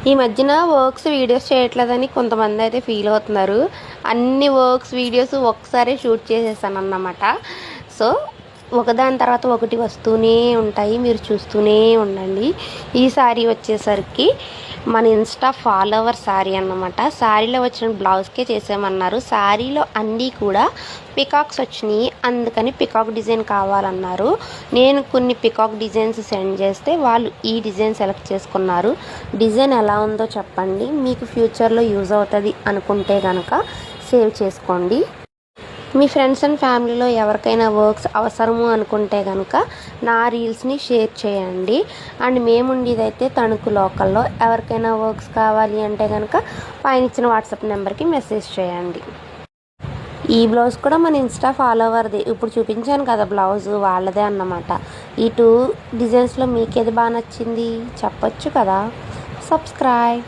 ఈ మధ్యన works videos చేయట్లేదని కొంతమంది అయితే ఫీల్ అవుతున్నారు. అన్ని వర్క్స్ వీడియోస్ ఒకసారి షూట్ చేసేసాను అన్నమాట. సో ఒకదాని తర్వాత ఒకటి వస్తూనే ఉంటాయి, మీరు చూస్తూనే ఉండండి. ఈ శారీ వచ్చేసరికి మన ఇన్స్టా ఫాలోవర్ శారీ అన్నమాట. శారీలో వచ్చిన బ్లౌజ్కే చేసామన్నారు. శారీలో అన్నీ కూడా పికాక్స్ వచ్చినాయి, అందుకని పికాక్ డిజైన్ కావాలన్నారు. నేను కొన్ని పికాక్ డిజైన్స్ సెండ్ చేస్తే వాళ్ళు ఈ డిజైన్ సెలెక్ట్ చేసుకున్నారు. డిజైన్ ఎలా ఉందో చెప్పండి, మీకు ఫ్యూచర్లో యూజ్ అవుతుంది అనుకుంటే కనుక సేవ్ చేసుకోండి. మీ ఫ్రెండ్స్ అండ్ ఫ్యామిలీలో ఎవరికైనా వర్క్స్ అవసరము అనుకుంటే కనుక నా రీల్స్ని షేర్ చేయండి. అండ్ మేముండేదైతే తణుకు లోకల్లో. ఎవరికైనా వర్క్స్ కావాలి అంటే కనుక పైన ఇచ్చిన వాట్సాప్ నెంబర్కి మెసేజ్ చేయండి. ఈ బ్లౌజ్ కూడా మన ఇన్స్టా ఫాలోవర్ది. ఇప్పుడు చూపించాను కదా బ్లౌజ్, వాళ్ళదే అన్నమాట. ఈ 2 డిజైన్స్లో మీకేది బాగా నచ్చింది చెప్పొచ్చు కదా. సబ్స్క్రైబ్.